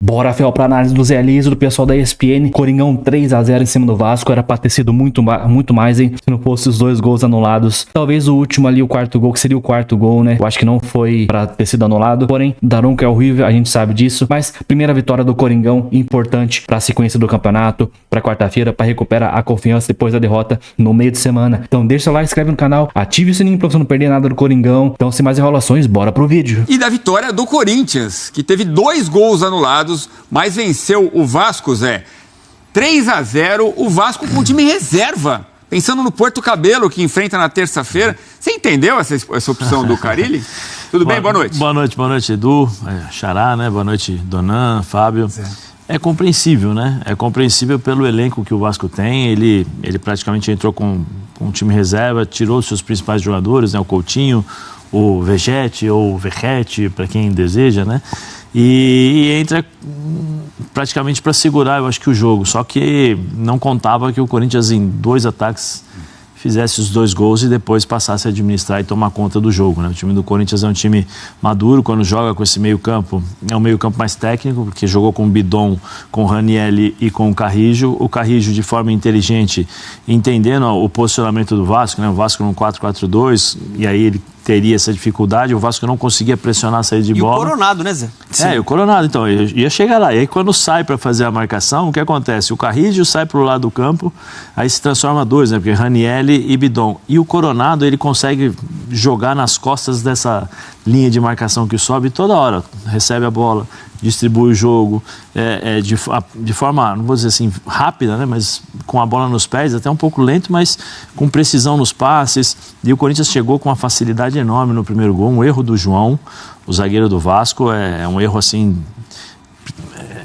Bora, Fel, pra análise do Zé Liso, do pessoal da ESPN. Coringão 3-0 em cima do Vasco. Era pra ter sido muito mais, hein? Se não fosse os 2 gols anulados. Talvez o último ali, o quarto gol, que seria o quarto gol, né? Eu acho que não foi pra ter sido anulado. Porém, Daronco é horrível, a gente sabe disso. Mas, primeira vitória do Coringão, importante pra sequência do campeonato, pra quarta-feira, pra recuperar a confiança depois da derrota no meio de semana. Então, deixa seu like, inscreve no canal, ative o sininho pra você não perder nada do Coringão. Então, sem mais enrolações, bora pro vídeo. E da vitória do Corinthians, que teve 2 gols anulados, mas venceu o Vasco, Zé. 3-0, o Vasco com o time reserva. Pensando no Porto Cabelo, que enfrenta na terça-feira. Você entendeu essa opção do Carille? Tudo bem? Boa noite. Boa noite, Edu, Xará, né? Boa noite, Donan, Fábio. É compreensível, né? É compreensível pelo elenco que o Vasco tem. Ele praticamente entrou com um time reserva, tirou seus principais jogadores, né? O Coutinho, o Vegete ou o Verrete, para quem deseja, né? E entra praticamente para segurar, eu acho que o jogo. Só que não contava que o Corinthians em 2 ataques fizesse os 2 gols e depois passasse a administrar e tomar conta do jogo, né? O time do Corinthians é um time maduro quando joga com esse meio campo. É um meio campo mais técnico, porque jogou com o Bidon, com o Ranieri e com o Carrijo. O Carrijo de forma inteligente, entendendo o posicionamento do Vasco, né? O Vasco no 4-4-2, e aí ele teria essa dificuldade, o Vasco não conseguia pressionar a saída de bola. E o Coronado, né, Zé? O Coronado, então, ia chegar lá. E aí quando sai para fazer a marcação, o que acontece? O Carrijo sai para o lado do campo, aí se transforma 2, né? Porque Ranieri e Bidon. E o Coronado, ele consegue jogar nas costas dessa linha de marcação que sobe toda hora. Recebe a bola, distribui o jogo de forma, não vou dizer assim, rápida, né? Mas com a bola nos pés, até um pouco lento, mas com precisão nos passes. E o Corinthians chegou com uma facilidade enorme no primeiro gol. Um erro do João, o zagueiro do Vasco, é um erro assim,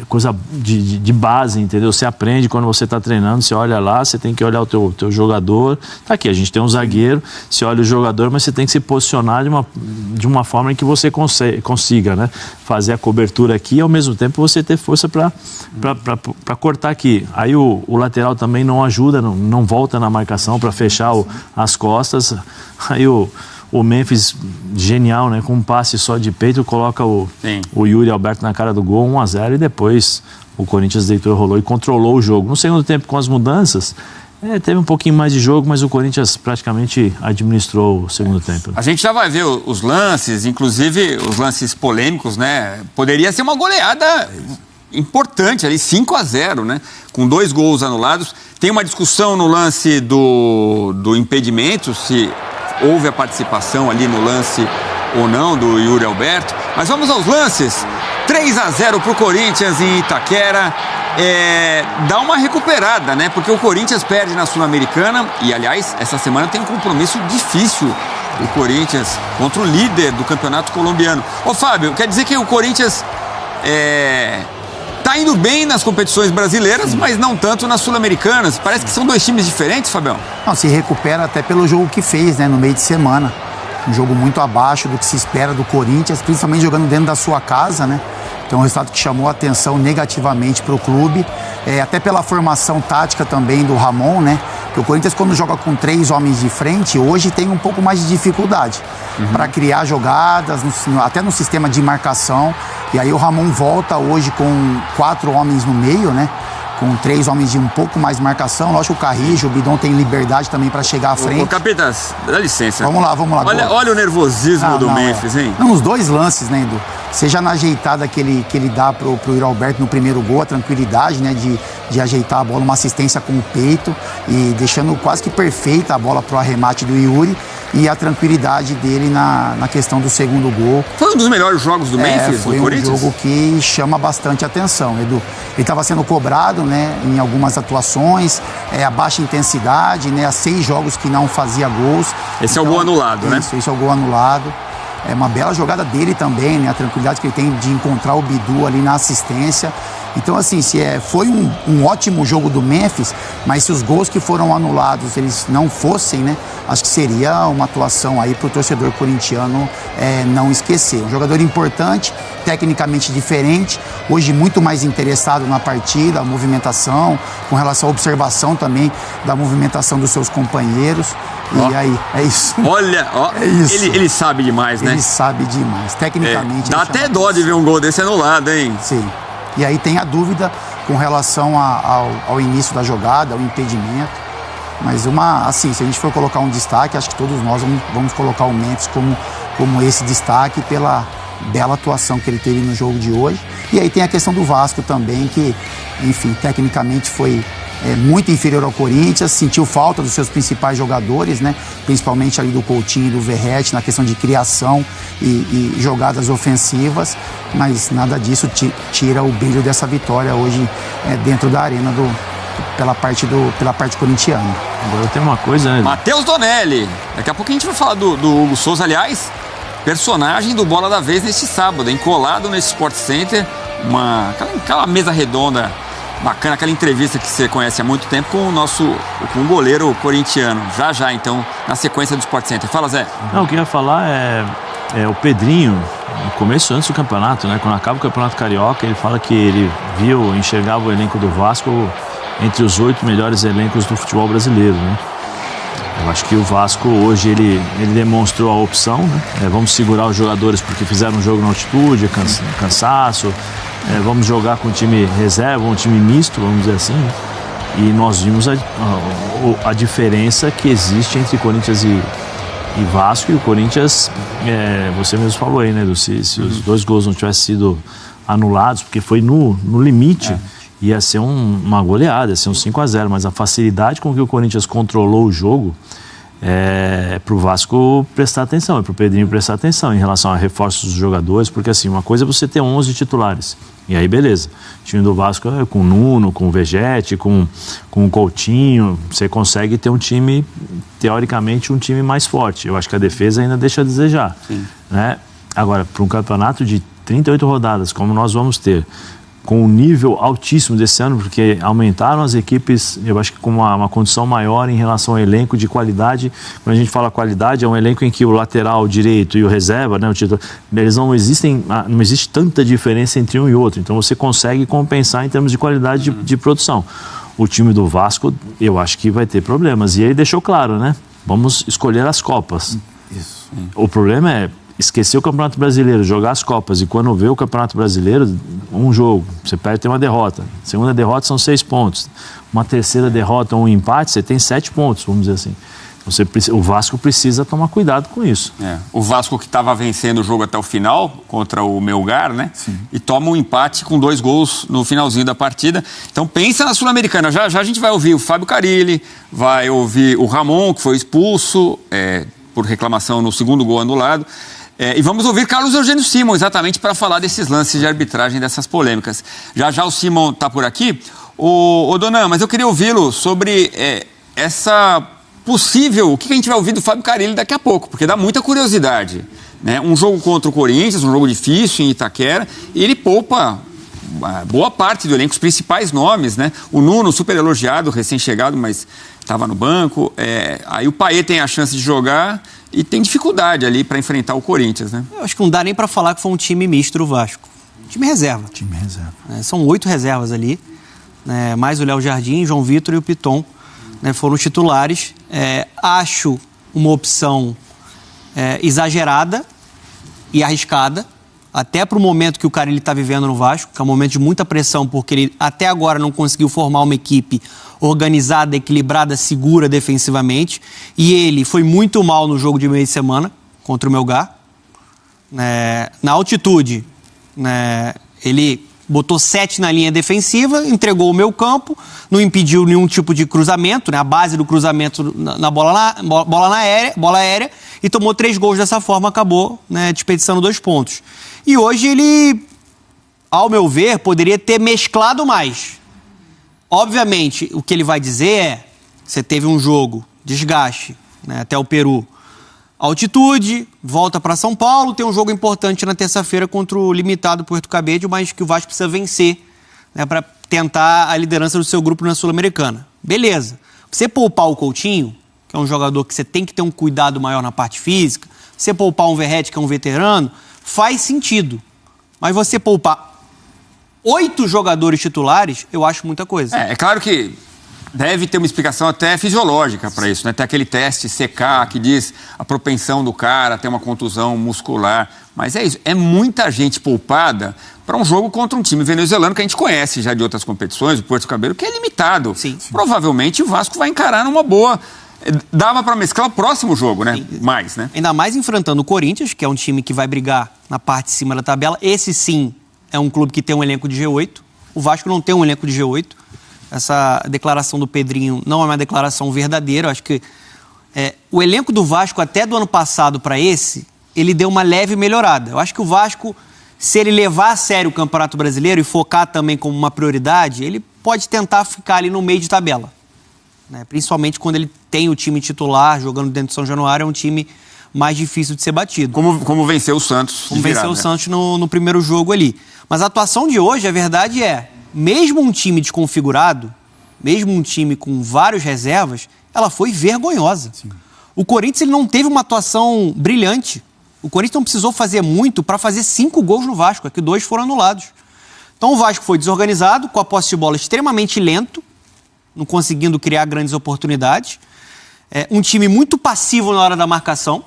coisa de base, entendeu? Você aprende quando você está treinando, você olha lá, você tem que olhar o teu jogador. Tá aqui, a gente tem um zagueiro, você olha o jogador, mas você tem que se posicionar de uma forma em que você consiga, né? Fazer a cobertura aqui e ao mesmo tempo você ter força para cortar aqui. Aí o lateral também não ajuda, não volta na marcação para fechar as costas. Aí o Memphis, genial, né? Com um passe só de peito, coloca o Yuri Alberto na cara do gol, 1-0, e depois o Corinthians deitou e rolou e controlou o jogo. No segundo tempo, com as mudanças, teve um pouquinho mais de jogo, mas o Corinthians praticamente administrou o segundo tempo. A gente já vai ver os lances, inclusive os lances polêmicos, né? Poderia ser uma goleada importante ali, 5-0, né? Com 2 gols anulados. Tem uma discussão no lance do impedimento, se houve a participação ali no lance ou não do Yuri Alberto. Mas vamos aos lances. 3-0 para o Corinthians em Itaquera. Dá uma recuperada, né? Porque o Corinthians perde na Sul-Americana. E, aliás, essa semana tem um compromisso difícil o Corinthians contra o líder do campeonato colombiano. Ô, Fábio, quer dizer que o Corinthians tá indo bem nas competições brasileiras, mas não tanto nas sul-americanas. Parece que são 2 times diferentes, Fabião. Não, se recupera até pelo jogo que fez, né, no meio de semana. Um jogo muito abaixo do que se espera do Corinthians, principalmente jogando dentro da sua casa, né? Então, um resultado que chamou a atenção negativamente para o clube, até pela formação tática também do Ramon, né? Porque o Corinthians, quando joga com 3 homens de frente, hoje tem um pouco mais de dificuldade para criar jogadas, até no sistema de marcação. E aí o Ramon volta hoje com 4 homens no meio, né? Com 3 homens de um pouco mais marcação. Lógico, o Carrijo, o Bidon tem liberdade também para chegar à frente. Ô, Capetas, dá licença. Vamos lá. Olha o nervosismo do Memphis, hein? Não, os 2 lances, né, Edu? Seja na ajeitada que ele dá pro Yuri Alberto no primeiro gol, a tranquilidade, né, de ajeitar a bola, uma assistência com o peito e deixando quase que perfeita a bola pro arremate do Yuri, e a tranquilidade dele na questão do segundo gol. Foi um dos melhores jogos do Memphis, do Corinthians? Foi um jogo que chama bastante atenção, Edu. Ele estava sendo cobrado, né, em algumas atuações, a baixa intensidade, né, há 6 jogos que não fazia gols. Esse é o gol anulado, né? Esse é o gol anulado. É uma bela jogada dele também, né? A tranquilidade que ele tem de encontrar o Bidu ali na assistência. Então, assim, foi um ótimo jogo do Memphis, mas se os gols que foram anulados eles não fossem, né? Acho que seria uma atuação aí para o torcedor corintiano não esquecer. Um jogador importante, tecnicamente diferente, hoje muito mais interessado na partida, a movimentação, com relação à observação também da movimentação dos seus companheiros. E aí, é isso. Olha, é isso. Ele sabe demais, né? Ele sabe demais, tecnicamente. Dá até dó de ver um gol desse anulado, hein? Sim. E aí tem a dúvida com relação ao início da jogada, ao impedimento. Mas assim, se a gente for colocar um destaque, acho que todos nós vamos colocar o Memphis como esse destaque pela bela atuação que ele teve no jogo de hoje. E aí tem a questão do Vasco também, que, enfim, tecnicamente foi muito inferior ao Corinthians, sentiu falta dos seus principais jogadores, né? Principalmente ali do Coutinho e do Verratti, na questão de criação e jogadas ofensivas, mas nada disso tira o brilho dessa vitória hoje dentro da arena pela parte corintiana. Agora tem uma coisa, né? Matheus Donelli. Daqui a pouco a gente vai falar do Hugo Souza, aliás, personagem do Bola da Vez neste sábado, colado nesse Sport Center, aquela mesa redonda bacana, aquela entrevista que você conhece há muito tempo com o goleiro corintiano. Já, então, na sequência do Sport Center. Fala, Zé. Não, o que eu ia falar é o Pedrinho, no começo, antes do campeonato, né? Quando acaba o Campeonato Carioca, ele fala que ele enxergava o elenco do Vasco entre os 8 melhores elencos do futebol brasileiro, né? Eu acho que o Vasco hoje ele demonstrou a opção, né? Vamos segurar os jogadores porque fizeram um jogo na altitude, cansaço. Vamos jogar com um time reserva, um time misto, vamos dizer assim. E nós vimos a diferença que existe entre Corinthians e Vasco. E o Corinthians, você mesmo falou aí, né? Se os 2 gols não tivessem sido anulados, porque foi no limite, ia ser uma goleada, ia ser um 5-0. Mas a facilidade com que o Corinthians controlou o jogo para o Vasco prestar atenção, para o Pedrinho prestar atenção em relação a reforços dos jogadores, porque assim, uma coisa é você ter 11 titulares, e aí beleza, o time do Vasco com o Nuno, com o Vegetti, com o Coutinho, você consegue ter um time, teoricamente, um time mais forte. Eu acho que a defesa ainda deixa a desejar, né? Agora, para um campeonato de 38 rodadas, como nós vamos ter, com um nível altíssimo desse ano, porque aumentaram as equipes, eu acho que com uma condição maior em relação ao elenco de qualidade. Quando a gente fala qualidade, é um elenco em que o lateral direito e o reserva, né, o titular, eles não existe tanta diferença entre um e outro, então você consegue compensar em termos de qualidade de produção. O time do Vasco, eu acho que vai ter problemas, e ele deixou claro, né? Vamos escolher as Copas. Isso. O problema é esquecer o Campeonato Brasileiro, jogar as Copas, e quando vê o Campeonato Brasileiro, um jogo, você perde, tem uma derrota. Segunda derrota são 6 pontos. Uma terceira derrota ou um empate, você tem 7 pontos, vamos dizer assim. O Vasco precisa tomar cuidado com isso. O Vasco que estava vencendo o jogo até o final, contra o Melgar, né? Sim. E toma um empate com 2 gols no finalzinho da partida. Então pensa na Sul-Americana. Já a gente vai ouvir o Fábio Carille, vai ouvir o Ramon, que foi expulso por reclamação no segundo gol anulado. E vamos ouvir Carlos Eugênio Simon, exatamente para falar desses lances de arbitragem, dessas polêmicas. Já o Simon está por aqui. Ô Donan, mas eu queria ouvi-lo sobre essa possível... O que a gente vai ouvir do Fábio Carille daqui a pouco, porque dá muita curiosidade, né? Um jogo contra o Corinthians, um jogo difícil em Itaquera, e ele poupa boa parte do elenco, os principais nomes, né? O Nuno, super elogiado, recém-chegado, mas estava no banco. Aí o Payet tem a chance de jogar... E tem dificuldade ali para enfrentar o Corinthians, né? Eu acho que não dá nem para falar que foi um time misto do Vasco. Time reserva. Time reserva. São 8 reservas ali, né? Mais o Léo Jardim, João Vitor e o Piton, né? Foram os titulares. Acho uma opção exagerada e arriscada, até para o momento que o Carille está vivendo no Vasco, que é um momento de muita pressão, porque ele até agora não conseguiu formar uma equipe organizada, equilibrada, segura defensivamente, e ele foi muito mal no jogo de meio de semana contra o Melgar. Na altitude, ele botou 7 na linha defensiva, entregou o meio campo, não impediu nenhum tipo de cruzamento, a base do cruzamento na bola aérea, e tomou 3 gols dessa forma, acabou desperdiçando 2 pontos. E hoje ele, ao meu ver, poderia ter mesclado mais. Obviamente, o que ele vai dizer você teve um jogo, desgaste, até o Peru, altitude, volta para São Paulo, tem um jogo importante na terça-feira contra o limitado Puerto Cabello, mas que o Vasco precisa vencer, para tentar a liderança do seu grupo na Sul-Americana. Beleza. Você poupar o Coutinho, que é um jogador que você tem que ter um cuidado maior na parte física, você poupar um Verratti, que é um veterano, faz sentido. Mas você poupar 8 jogadores titulares, eu acho muita coisa. É claro que deve ter uma explicação até fisiológica para isso, né? Tem aquele teste CK que diz a propensão do cara ter uma contusão muscular. Mas é isso, é muita gente poupada para um jogo contra um time venezuelano que a gente conhece já de outras competições, o Puerto Cabello, que é limitado. Sim. Provavelmente o Vasco vai encarar numa boa. Dava para mesclar o próximo jogo, né? Sim. Mais, né? Ainda mais enfrentando o Corinthians, que é um time que vai brigar na parte de cima da tabela. Esse sim é um clube que tem um elenco de G8. O Vasco não tem um elenco de G8. Essa declaração do Pedrinho não é uma declaração verdadeira. Eu acho que o elenco do Vasco, até do ano passado para esse, ele deu uma leve melhorada. Eu acho que o Vasco, se ele levar a sério o Campeonato Brasileiro e focar também como uma prioridade, ele pode tentar ficar ali no meio de tabela. Né? Principalmente quando ele tem o time titular jogando dentro de São Januário, é um time mais difícil de ser batido. Como venceu o Santos. Como venceu o Santos no primeiro jogo ali. Mas a atuação de hoje, a verdade mesmo um time desconfigurado, mesmo um time com várias reservas, ela foi vergonhosa. Sim. O Corinthians ele não teve uma atuação brilhante. O Corinthians não precisou fazer muito para fazer 5 gols no Vasco, que 2 foram anulados. Então o Vasco foi desorganizado, com a posse de bola extremamente lento, não conseguindo criar grandes oportunidades. Um time muito passivo na hora da marcação,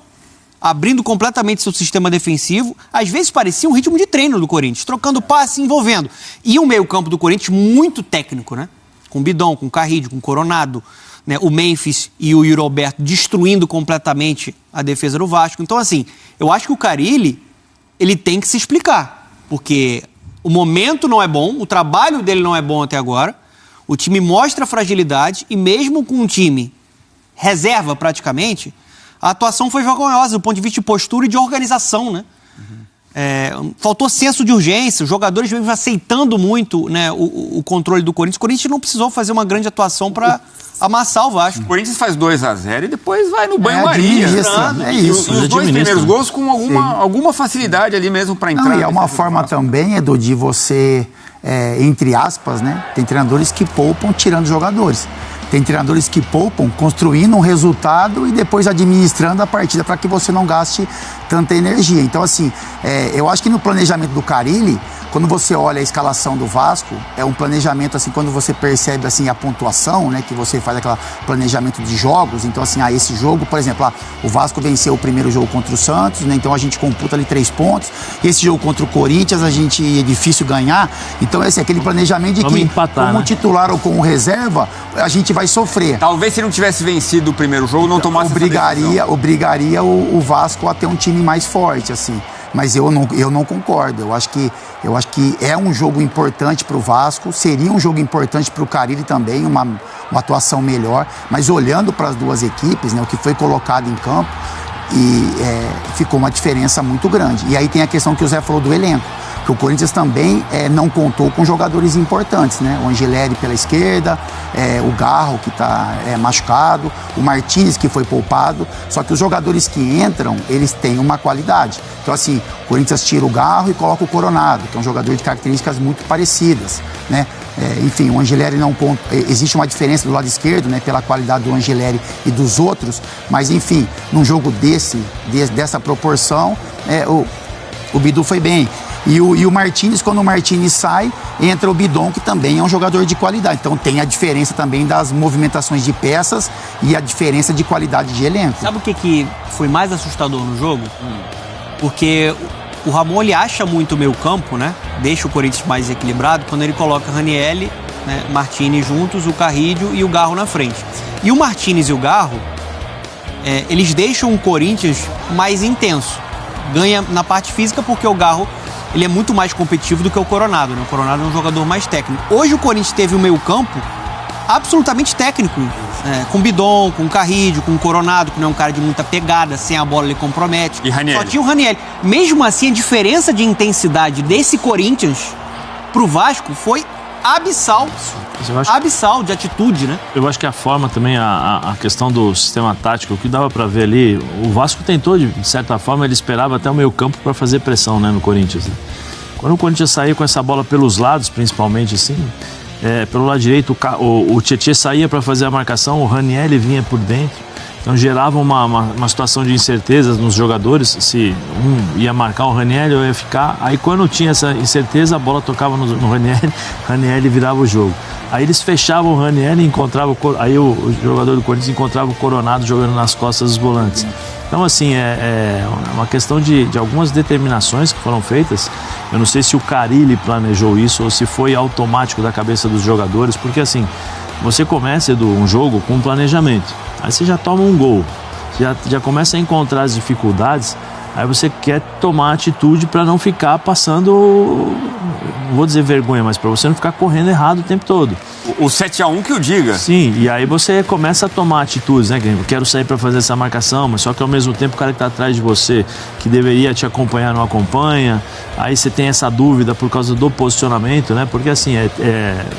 abrindo completamente seu sistema defensivo. Às vezes parecia um ritmo de treino do Corinthians, trocando passe, envolvendo. E o meio-campo do Corinthians muito técnico, né? Com Bidon, com Carrillo, com Coronado, né? O Memphis e o Yuri Alberto destruindo completamente a defesa do Vasco. Então, assim, eu acho que o Carille, ele tem que se explicar, porque o momento não é bom, o trabalho dele não é bom até agora, o time mostra fragilidade e mesmo com um time reserva praticamente, a atuação foi vergonhosa do ponto de vista de postura e de organização, né? Faltou senso de urgência, os jogadores mesmo aceitando muito, né, o controle do Corinthians. O Corinthians não precisou fazer uma grande atuação para amassar o Vasco. O Corinthians faz 2-0 e depois vai no banho-maria. É isso. E os 2 primeiros gols com alguma facilidade ali mesmo para entrar. Não, e é uma forma também, Edu, de você, entre aspas, né? Tem treinadores que poupam tirando jogadores. Tem treinadores que poupam construindo um resultado e depois administrando a partida para que você não gaste tanta energia. Então, assim, eu acho que no planejamento do Carille, quando você olha a escalação do Vasco, é um planejamento, assim, quando você percebe, assim, a pontuação, né, que você faz aquele planejamento de jogos. Então, assim, esse jogo, por exemplo, o Vasco venceu o primeiro jogo contra o Santos, né, então a gente computa ali 3 pontos. Esse jogo contra o Corinthians, é difícil ganhar. Então, esse é aquele planejamento de que, como titular ou como reserva, a gente vai sofrer. Talvez se não tivesse vencido o primeiro jogo, não tomasse obrigaria o Vasco a ter um time mais forte, assim. Mas eu não concordo. Eu acho que é um jogo importante para o Vasco, seria um jogo importante para o Carille também, uma atuação melhor. Mas olhando para as duas equipes, né, o que foi colocado em campo, ficou uma diferença muito grande. E aí tem a questão que o Zé falou do elenco, que o Corinthians também não contou com jogadores importantes, né? O Angeleri pela esquerda, o Garro, que está machucado, o Martínez, que foi poupado. Só que os jogadores que entram, eles têm uma qualidade. Então, assim, o Corinthians tira o Garro e coloca o Coronado, que é um jogador de características muito parecidas, né? Enfim, o Angeleri não conta. Existe uma diferença do lado esquerdo, né? Pela qualidade do Angeleri e dos outros. Mas, enfim, num jogo dessa proporção, o Bidu foi bem. E o Martínez, quando o Martínez sai, entra o Bidon, que também é um jogador de qualidade. Então tem a diferença também das movimentações de peças e a diferença de qualidade de elenco. Sabe o que foi mais assustador no jogo? Porque o Ramon, ele acha muito o meio campo, né? Deixa o Corinthians mais equilibrado quando ele coloca Ranieri, né, Martínez juntos, o Carrillo e o Garro na frente. E o Martínez e o Garro, eles deixam o Corinthians mais intenso. Ganha na parte física porque o Garro, ele é muito mais competitivo do que o Coronado, né? O Coronado é um jogador mais técnico. Hoje o Corinthians teve um meio-campo absolutamente técnico, com Bidon, com Carrillo, com Coronado, que não é um cara de muita pegada, sem a bola ele compromete. E Ranieri. Só tinha o Ranieri. Mesmo assim, a diferença de intensidade desse Corinthians pro Vasco foi abissal. Abissal de atitude, né? Eu acho que a forma também, a questão do sistema tático, o que dava pra ver ali, o Vasco tentou, de certa forma, ele esperava até o meio campo pra fazer pressão, né, no Corinthians. Né? Quando o Corinthians saía com essa bola pelos lados, principalmente assim, pelo lado direito, o Tietê saía pra fazer a marcação, o Ranieri vinha por dentro. Então gerava uma situação de incerteza nos jogadores, se um ia marcar o Ranieri ou ia ficar. Aí quando tinha essa incerteza, a bola tocava no Ranieri, Ranieri virava o jogo. Aí eles fechavam o Ranieri e encontravam, aí o jogador do Corinthians encontrava o Coronado jogando nas costas dos volantes. Então, assim, é uma questão de algumas determinações que foram feitas. Eu não sei se o Carille planejou isso ou se foi automático da cabeça dos jogadores, porque, assim, você começa, Edu, um jogo com um planejamento. Aí você já toma um gol, já começa a encontrar as dificuldades. Aí você quer tomar atitude para não ficar passando, não vou dizer vergonha, mas para você não ficar correndo errado o tempo todo. O 7-1 que o diga. Sim, e aí você começa a tomar atitudes, né? Eu quero sair para fazer essa marcação, mas só que ao mesmo tempo o cara que está atrás de você, que deveria te acompanhar, não acompanha. Aí você tem essa dúvida por causa do posicionamento, né? Porque assim,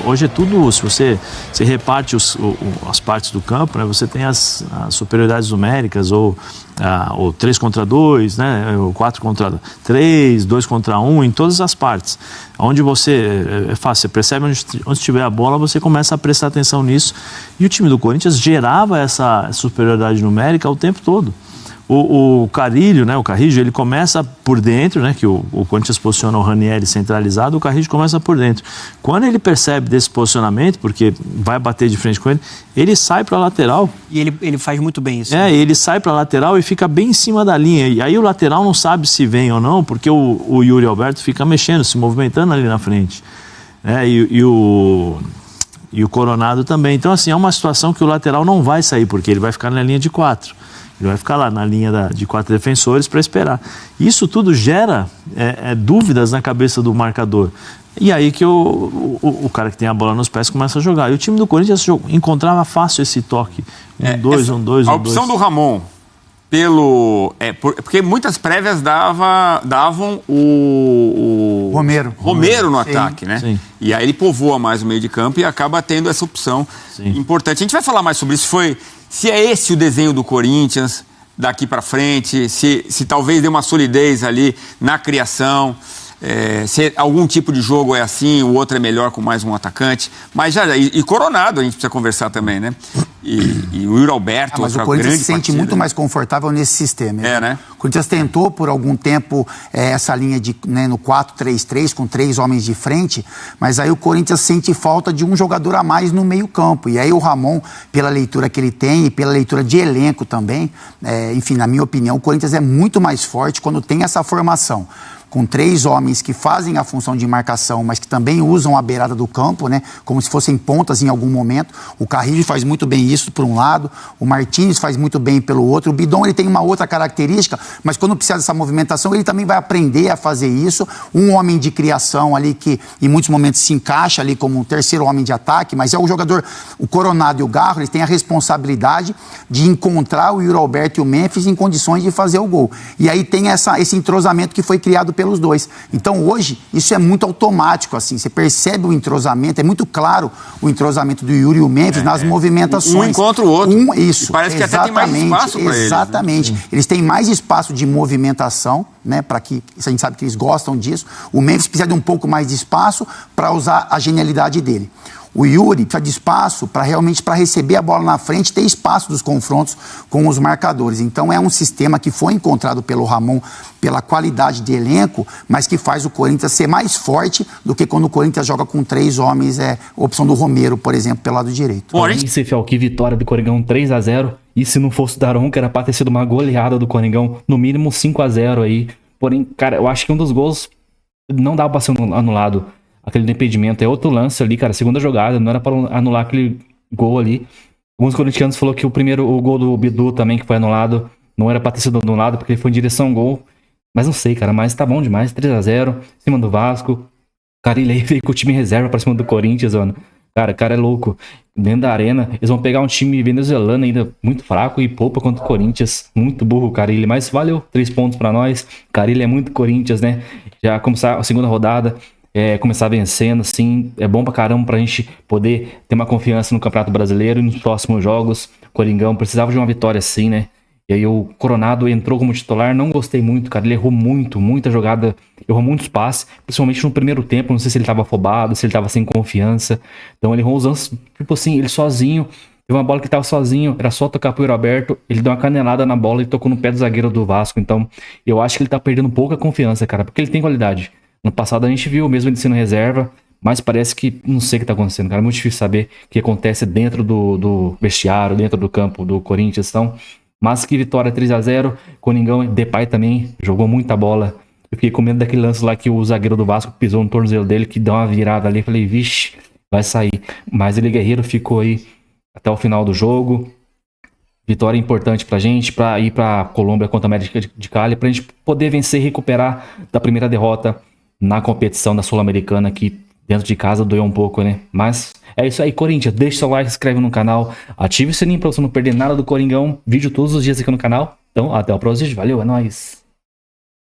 hoje é tudo, se você reparte as partes do campo, né? Você tem as superioridades numéricas, ou 3 contra 2, né? Ou 4 contra 3, 2 contra 1, em todas as partes. Onde é fácil, você percebe onde tiver a bola, você começa a prestar atenção nisso. E o time do Corinthians gerava essa superioridade numérica o tempo todo. O Carrillo, né, o Carrillo, ele começa por dentro, né, que o Corinthians posiciona o Ranieri centralizado, o Carrillo começa por dentro. Quando ele percebe desse posicionamento, porque vai bater de frente com ele, ele sai para a lateral. E ele faz muito bem isso. Ele sai para a lateral e fica bem em cima da linha. E aí o lateral não sabe se vem ou não, porque o Yuri Alberto fica mexendo, se movimentando ali na frente. E o Coronado também. Então, assim, é uma situação que o lateral não vai sair, porque ele vai ficar na linha de 4. Ele vai ficar lá na linha de 4 defensores para esperar. Isso tudo gera dúvidas na cabeça do marcador. E aí que o cara que tem a bola nos pés começa a jogar. E o time do Corinthians encontrava fácil esse toque. 1-2. A opção do Ramon porque muitas prévias davam o Romero no ataque, né? Sim. E aí ele povoa mais o meio de campo e acaba tendo essa opção importante. A gente vai falar mais sobre isso. Se é esse o desenho do Corinthians daqui para frente, se talvez dê uma solidez ali na criação, se algum tipo de jogo é assim, o outro é melhor com mais um atacante. Mas e Coronado a gente precisa conversar também, né? E o Yuri Alberto, mas o Corinthians se sente muito mais confortável nesse sistema. Né? O Corinthians tentou por algum tempo essa linha no 4-3-3 com 3 homens de frente, mas aí o Corinthians sente falta de um jogador a mais no meio campo. E aí o Ramon, pela leitura que ele tem e pela leitura de elenco também, enfim, na minha opinião, o Corinthians é muito mais forte quando tem essa formação. Com 3 homens que fazem a função de marcação, mas que também usam a beirada do campo, né? Como se fossem pontas em algum momento. O Carrillo faz muito bem isso por um lado, o Martins faz muito bem pelo outro. O Bidon, ele tem uma outra característica, mas quando precisa dessa movimentação, ele também vai aprender a fazer isso. Um homem de criação ali que em muitos momentos se encaixa ali como um terceiro homem de ataque, mas é o jogador, o Coronado e o Garro, eles têm a responsabilidade de encontrar o Yuri Alberto e o Memphis em condições de fazer o gol. E aí tem esse entrosamento que foi criado pelos dois. Então hoje isso é muito automático, assim, você percebe o entrosamento, é muito claro o entrosamento do Yuri e o Memphis nas movimentações. Um encontra o outro. Isso. E parece que até tem mais espaço para eles. Exatamente. Né? Eles têm mais espaço de movimentação, né, para que a gente sabe que eles gostam disso. O Memphis precisa de um pouco mais de espaço para usar a genialidade dele. O Yuri precisa de espaço para receber a bola na frente, ter espaço dos confrontos com os marcadores. Então é um sistema que foi encontrado pelo Ramon pela qualidade de elenco, mas que faz o Corinthians ser mais forte do que quando o Corinthians joga com 3 homens, a opção do Romero, por exemplo, pelo lado direito. Isso, Fiel, que vitória do Coringão 3-0. E se não fosse o Daronco, era pra ter sido uma goleada do Coringão, no mínimo 5-0 aí. Porém, cara, eu acho que um dos gols não dá pra ser anulado. Aquele do impedimento, é outro lance ali, cara, segunda jogada, não era para anular aquele gol ali. Alguns corintianos falaram que o gol do Bidu também, que foi anulado, não era para ter sido anulado, porque ele foi em direção ao gol. Mas não sei, cara, mas tá bom demais, 3-0, em cima do Vasco. Carille aí veio com o time reserva pra cima do Corinthians, mano. Cara, o cara é louco. Dentro da arena, eles vão pegar um time venezuelano ainda muito fraco e poupa contra o Corinthians. Muito burro o Carille, mas valeu, 3 pontos pra nós. Carille é muito Corinthians, né? Já começar a segunda rodada. Começar vencendo, assim, é bom pra caramba pra gente poder ter uma confiança no Campeonato Brasileiro e nos próximos jogos. O Coringão precisava de uma vitória assim, né? E aí o Coronado entrou como titular, não gostei muito, cara, ele errou muita jogada, errou muitos passes, principalmente no primeiro tempo, não sei se ele tava afobado, se ele tava sem confiança. Então ele errou os lances, tipo assim, ele sozinho, teve uma bola que tava sozinho, era só tocar pro Yuri Alberto, ele deu uma canelada na bola e tocou no pé do zagueiro do Vasco. Então eu acho que ele tá perdendo pouca confiança, cara, porque ele tem qualidade. No passado a gente viu mesmo ele sendo reserva, mas parece que não sei o que tá acontecendo, cara. É muito difícil saber o que acontece dentro do vestiário, dentro do campo do Corinthians. Então, Mas que vitória, 3-0. Coringão, Depay também jogou muita bola. Eu fiquei com medo daquele lance lá que o zagueiro do Vasco pisou no tornozelo dele, que deu uma virada ali. Falei, vixe, vai sair. Mas ele, Guerreiro, ficou aí até o final do jogo. Vitória importante pra gente, pra ir pra Colômbia contra a América de Cali, pra gente poder vencer e recuperar da primeira derrota na competição da Sul-Americana, que dentro de casa doeu um pouco, né? Mas é isso aí, Corinthians. Deixa seu like, se inscreve no canal, ative o sininho pra você não perder nada do Coringão. Vídeo todos os dias aqui no canal. Então, até o próximo vídeo. Valeu, é nóis!